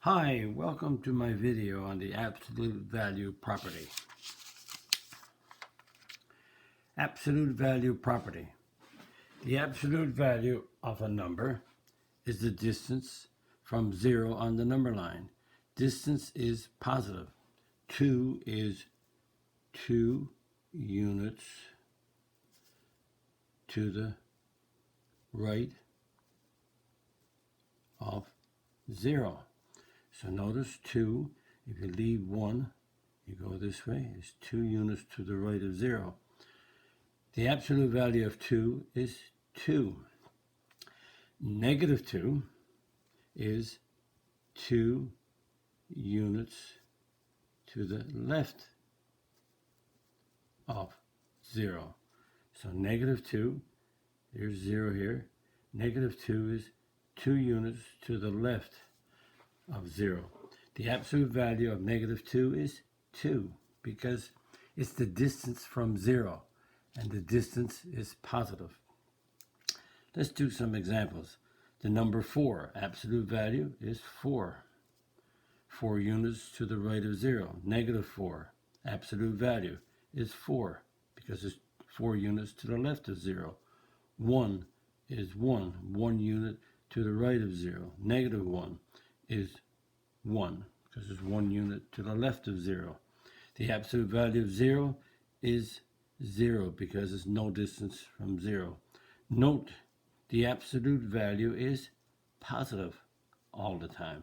Hi, welcome to my video on the absolute value property. Absolute value property. The absolute value of a number is the distance from 0 on the number line. Distance is positive. 2 is 2 units to the right of 0. So notice 2, if you leave 1, you go this way, is 2 units to the right of 0. The absolute value of 2 is 2. Negative 2 is 2 units to the left of 0. So negative 2, there's 0 here. Negative 2 is 2 units to the left of 0. The absolute value of negative 2 is 2 because it's the distance from 0 and the distance is positive. Let's do some examples. The number 4, absolute value is 4. 4 units to the right of 0. Negative 4, absolute value is 4 because it's 4 units to the left of 0. 1 is 1. 1 unit to the right of 0. Negative 1 is 1 because it's 1 unit to the left of 0. The absolute value of 0 is 0 because it's no distance from 0. Note, the absolute value is positive all the time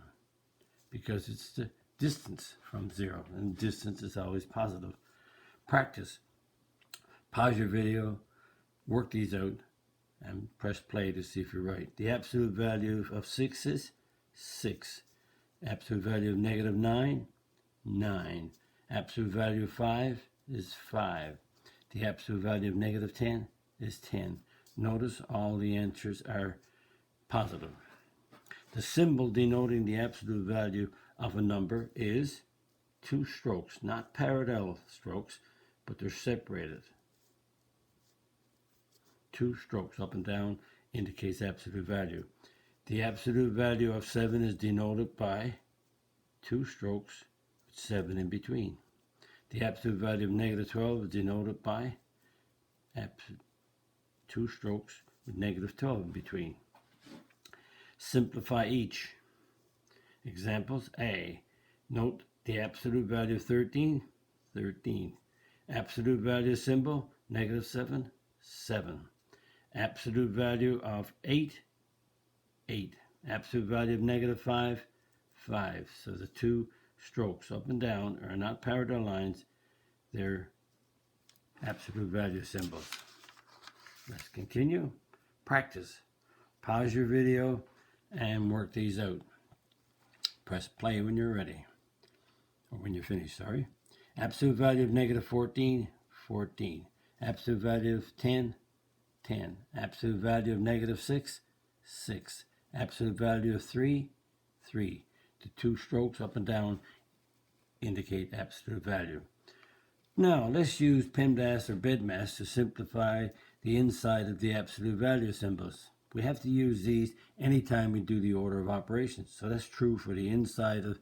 because it's the distance from 0, and distance is always positive. Practice. Pause your video, work these out, and press play to see if you're right. The absolute value of 6 is 6. Absolute value of negative 9, 9. Absolute value of 5 is 5. The absolute value of negative 10 is 10. Notice all the answers are positive. The symbol denoting the absolute value of a number is 2 strokes, not parallel strokes, but they're separated. 2 strokes up and down indicates absolute value. The absolute value of 7 is denoted by 2 strokes with 7 in between. The absolute value of negative 12 is denoted by 2 strokes with negative 12 in between. Simplify each. Examples A. Note the absolute value of 13, 13. Absolute value symbol, negative 7, 7. Absolute value of 8, 8. Absolute value of negative 5, 5. So the 2 strokes up and down are not parallel lines, they're absolute value symbols. Let's continue. Practice. Pause your video and work these out. Press play when you're ready, or when you're finished, sorry. Absolute value of negative 14, 14. Absolute value of 10, 10. Absolute value of negative 6, 6. Absolute value of 3, 3. The 2 strokes up and down indicate absolute value. Now, let's use PEMDAS or BEDMAS to simplify the inside of the absolute value symbols. We have to use these anytime we do the order of operations. So that's true for the inside of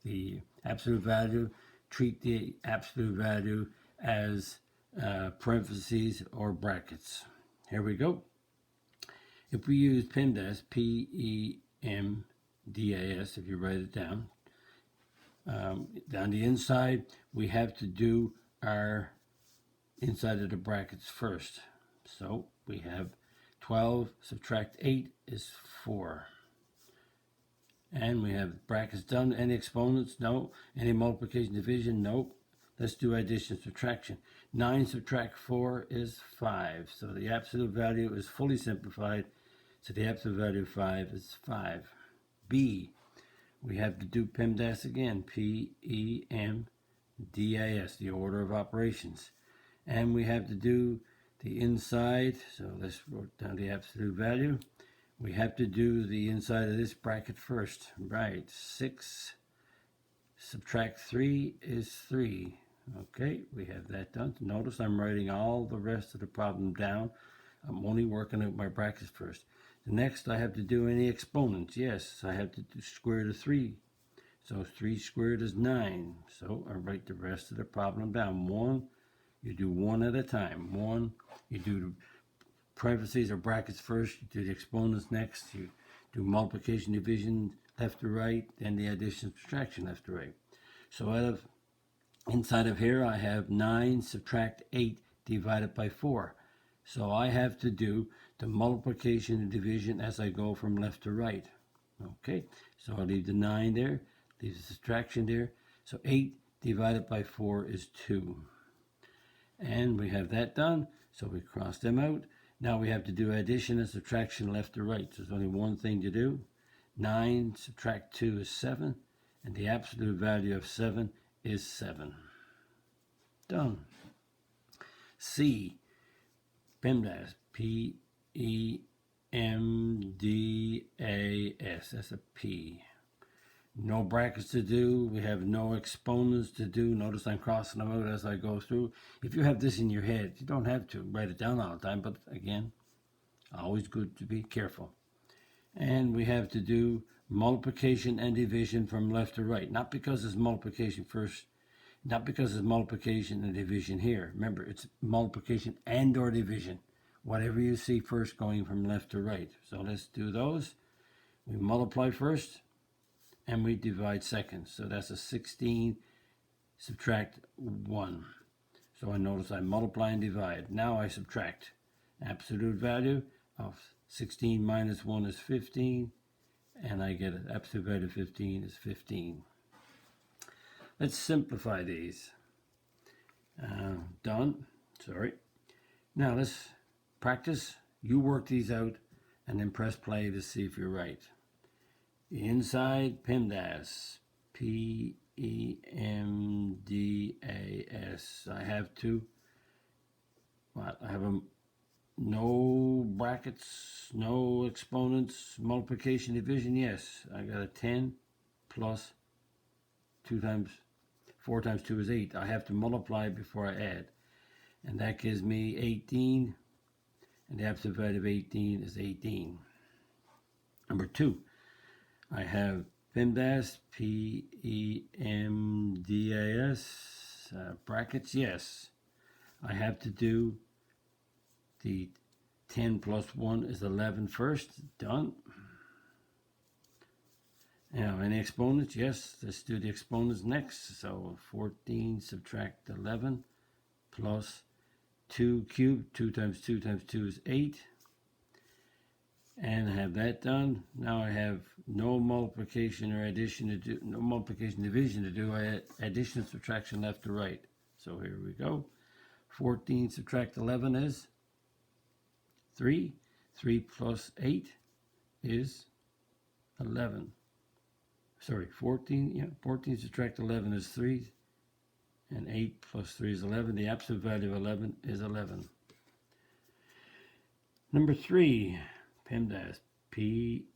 the absolute value. Treat the absolute value as parentheses or brackets. Here we go. If we use PEMDAS, P-E-M-D-A-S, if you write it down, on the inside, we have to do our inside of the brackets first. So we have 12 subtract 8 is 4. And we have brackets done. Any exponents? No. Any multiplication, division? Nope. Let's do addition, subtraction. 9 subtract 4 is 5. So the absolute value is fully simplified. So the absolute value of 5 is 5. B. We have to do PEMDAS again. P-E-M-D-A-S, the order of operations. And we have to do the inside. So let's write down the absolute value. We have to do the inside of this bracket first. Right. 6 subtract 3 is 3. Okay, we have that done. Notice I'm writing all the rest of the problem down. I'm only working out my brackets first. The next, I have to do any exponents. Yes, I have to do square root of 3. So 3 squared is 9. So I write the rest of the problem down. 1, you do 1 at a time. 1, you do the parentheses or brackets first, you do the exponents next, you do multiplication, division left to right, then the addition, subtraction left to right. So inside of here I have 9 subtract 8 divided by 4. So I have to do the multiplication and division as I go from left to right. Okay, so I'll leave the 9 there, leave the subtraction there. So 8 divided by 4 is 2. And we have that done, so we cross them out. Now we have to do addition and subtraction left to right. So there's only one thing to do. 9 subtract 2 is 7, and the absolute value of 7 is 7. Done. C, PEMDAS, P-E-M-D-A-S, that's a P. No brackets to do. We have no exponents to do. Notice I'm crossing them out as I go through. If you have this in your head, you don't have to write it down all the time, but again, always good to be careful. And we have to do multiplication and division from left to right. Not because it's multiplication first, not because it's multiplication and division here. Remember, it's multiplication and or division. Whatever you see first going from left to right. So let's do those. We multiply first and we divide second. So that's a 16 subtract 1. So I notice I multiply and divide. Now I subtract. Absolute value of 16 minus 1 is 15, and I get an absolute value of 15 is 15. Let's simplify these. Done. Sorry. Now let's practice. You work these out and then press play to see if you're right. Inside PEMDAS, P-E-M-D-A-S. I have to, I have no brackets, no exponents, multiplication, division, yes. I got a 10 plus 4 times 2 is 8. I have to multiply before I add. And that gives me 18, and the absolute value of 18 is 18. Number 2. I have PEMDAS, P-E-M-D-A-S, brackets, yes. I have to do the 10 plus 1 is 11 first, done. Now, any exponents? Yes, let's do the exponents next. So 14 subtract 11 plus 2 cubed, 2 times 2 times 2 is 8. And I have that done. Now I have no multiplication or addition to do, no multiplication division to do. I add addition and subtraction left to right. So here we go. 14 subtract 11 is 3. 3 plus 8 is 11. Sorry, 14. Yeah, 14 subtract 11 is 3. And 8 plus 3 is 11. The absolute value of 11 is 11. Number 3. PEMDAS, P-E-M-D-A-S.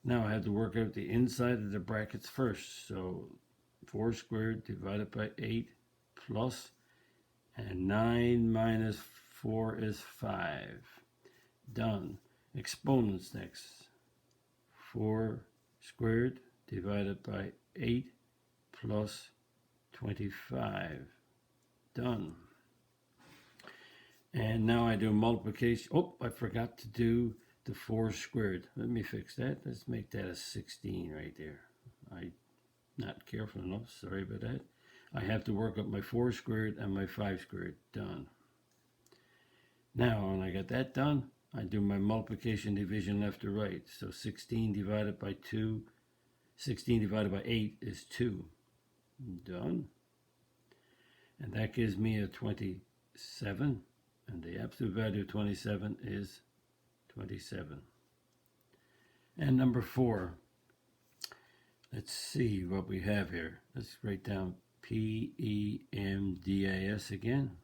Now I have to work out the inside of the brackets first. So 4 squared divided by 8 plus, and 9 minus 4 is 5. Done. Exponents next. 4 squared divided by 8 plus 25. Done. And now I do multiplication. Oh, I forgot to do the 4 squared. Let me fix that. Let's make that a 16 right there. I'm not careful enough. Sorry about that. I have to work up my 4 squared and my 5 squared. Done. Now, when I get that done, I do my multiplication division left to right. So 16 divided by 2, 16 divided by 8 is 2. Done. And that gives me a 27. And the absolute value of 27 is 27. And number 4. Let's see what we have here. Let's write down P-E-M-D-A-S again.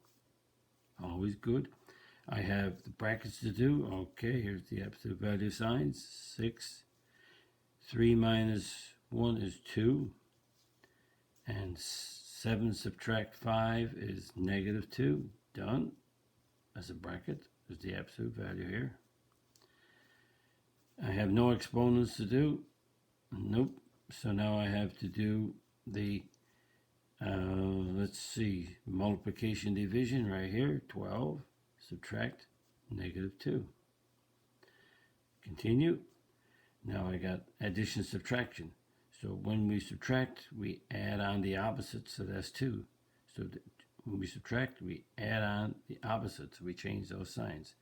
Always good. I have the brackets to do. Okay, here's the absolute value signs. 6. 3 minus 1 is 2. And 7 subtract 5 is negative 2. Done. As a bracket. There's the absolute value here. have no exponents to do. Nope. So now I have to do the, let's see, multiplication division right here. 12, subtract -2. Continue. Now I got addition, subtraction. So when we subtract, we add on the opposites, so that's 2. So when we subtract, we add on the opposites. We change those signs.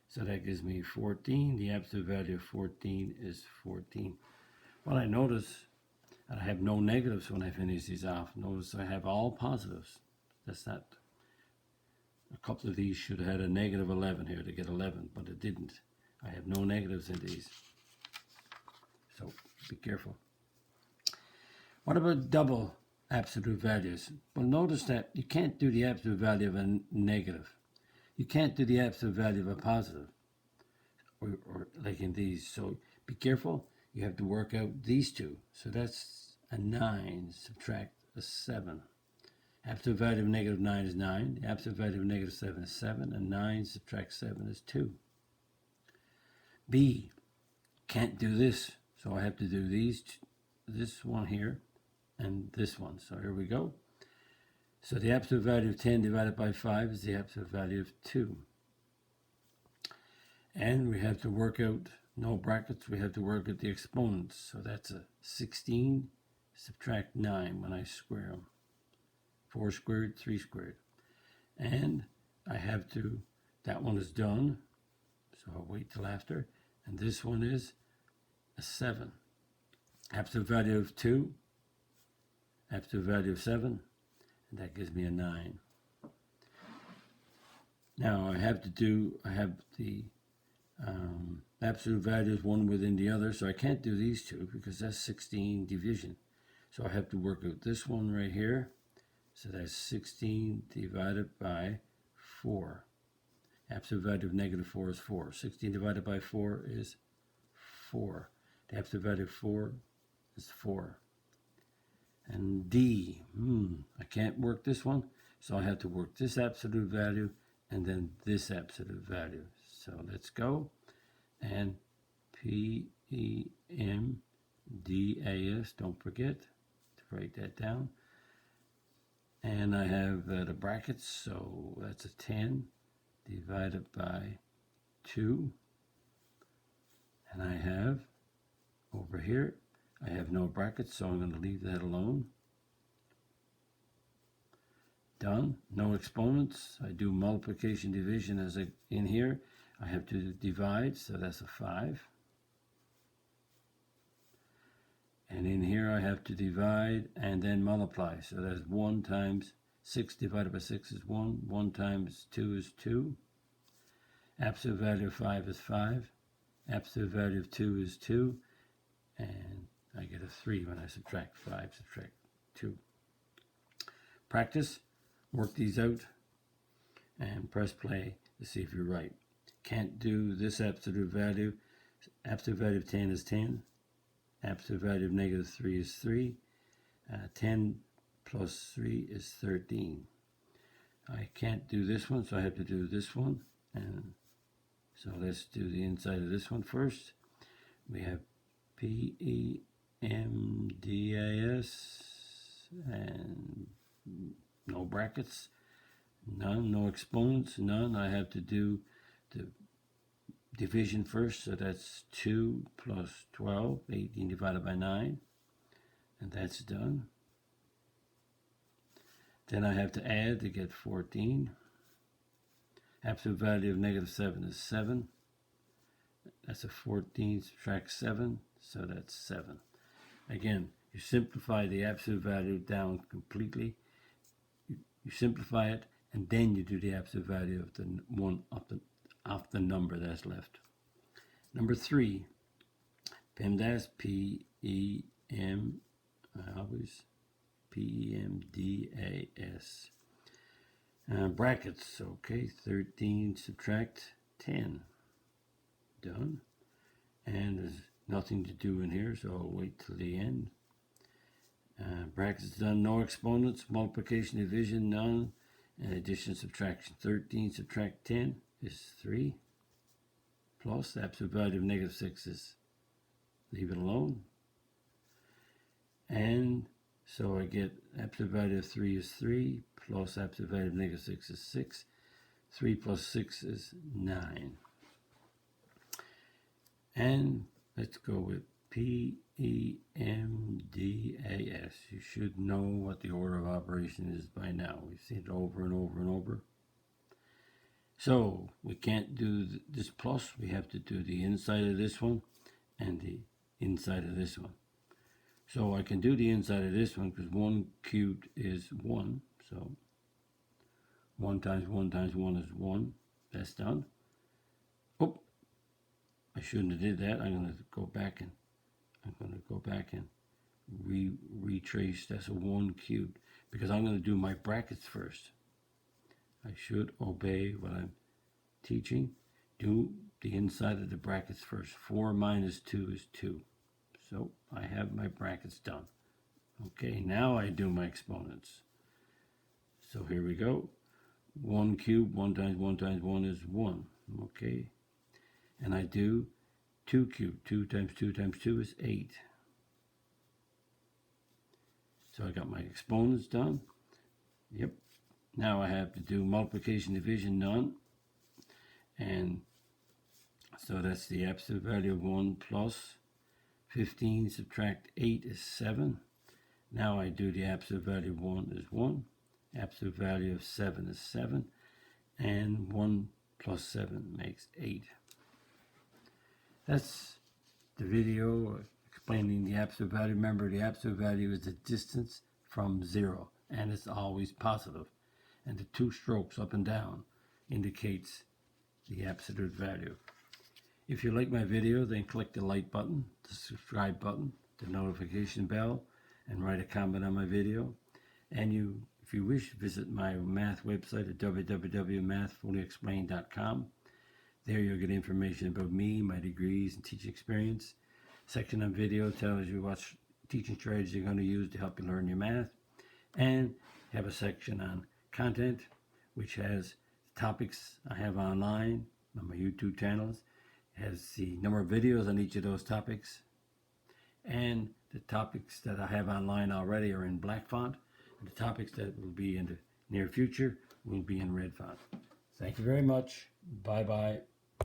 So that gives me 14. The absolute value of 14 is 14. Well, I notice I have no negatives when I finish these off. Notice I have all positives. That's not, a couple of these should have had a -11 here to get 11, but it didn't. I have no negatives in these. So be careful. What about double absolute values? Well, notice that you can't do the absolute value of a negative. You can't do the absolute value of a positive, or like in these. So be careful. You have to work out these two. So that's a 9, subtract a 7. Absolute value of -9 is 9. The absolute value of -7 is 7. And 9 subtract 7 is 2. B, can't do this. So I have to do this one here and this one. So here we go. So the absolute value of 10 divided by 5 is the absolute value of 2. And we have to work out, no brackets, we have to work out the exponents. So that's a 16, subtract 9 when I square them. 4 squared, 3 squared. And I have to, that one is done. So I'll wait till after. And this one is a 7. Absolute value of 2, absolute value of 7. And that gives me a 9. Now I have the absolute values one within the other, so I can't do these two because that's 16 division. So I have to work out this one right here. So that's 16 divided by 4. Absolute value of -4 is 4. 16 divided by 4 is 4. The absolute value of 4 is 4. And D, I can't work this one, so I have to work this absolute value and then this absolute value. So let's go. And PEMDAS, don't forget to write that down. And I have the brackets, so that's a 10 divided by 2. And I have over here, I have no brackets, so I'm going to leave that alone. Done. No exponents. I do multiplication division as in here. I have to divide, so that's a 5. And in here I have to divide and then multiply. So that's 1 times 6 divided by 6 is 1. 1 times 2 is 2. Absolute value of 5 is 5. Absolute value of 2 is 2. And I get a 3 when I subtract 5, subtract 2. Practice, work these out, and press play to see if you're right. Can't do this absolute value. Absolute value of 10 is 10. Absolute value of -3 is 3. 10 plus 3 is 13. I can't do this one, so I have to do this one. And so let's do the inside of this one first. We have PEMDAS and no brackets, none, no exponents, none. I have to do the division first, so that's 2 plus 12, 18 divided by 9, and that's done. Then I have to add to get 14. Absolute value of -7 is 7. That's a 14, subtract 7, so that's 7. Again, you simplify the absolute value down completely. You simplify it, and then you do the absolute value of the one off the number that's left. Number 3, PEMDAS, PEMDAS. Brackets, okay, 13 subtract 10. Done. And there's nothing to do in here, so I'll wait till the end. Brackets done, no exponents, multiplication, division, none, and addition, subtraction. 13 subtract 10 is 3, plus the absolute value of -6 is leave it alone. And so I get absolute value of 3 is 3, plus absolute value of negative 6 is 6. 3 plus 6 is 9. And let's go with PEMDAS. You should know what the order of operation is by now. We've seen it over and over and over. So we can't do this plus. We have to do the inside of this one and the inside of this one. So I can do the inside of this one because 1 cubed is 1. So 1 times 1 times 1 is 1. That's done. Oh, I shouldn't have did that. I'm going to go back and retrace. That's a 1 cubed because I'm going to do my brackets first. I should obey what I'm teaching. Do the inside of the brackets first. 4 minus 2 is 2. So I have my brackets done. Okay, now I do my exponents. So here we go. 1 cubed, 1 times 1 times 1 is 1. Okay. And I do 2 cubed. 2 times 2 times 2 is 8. So I got my exponents done. Yep. Now I have to do multiplication, division, none. And so that's the absolute value of 1 plus 15 subtract 8 is 7. Now I do the absolute value of 1 is 1. Absolute value of 7 is 7. And 1 plus 7 makes 8. That's the video explaining the absolute value. Remember, the absolute value is the distance from 0, and it's always positive. And the 2 strokes up and down indicates the absolute value. If you like my video, then click the like button, the subscribe button, the notification bell, and write a comment on my video. And if you wish, visit my math website at www.mathfullyexplained.com. There you'll get information about me, my degrees, and teaching experience. Section on video tells you what teaching strategies you're going to use to help you learn your math. And have a section on content, which has topics I have online on my YouTube channels. It has the number of videos on each of those topics. And the topics that I have online already are in black font. And the topics that will be in the near future will be in red font. Thank you very much. Bye-bye.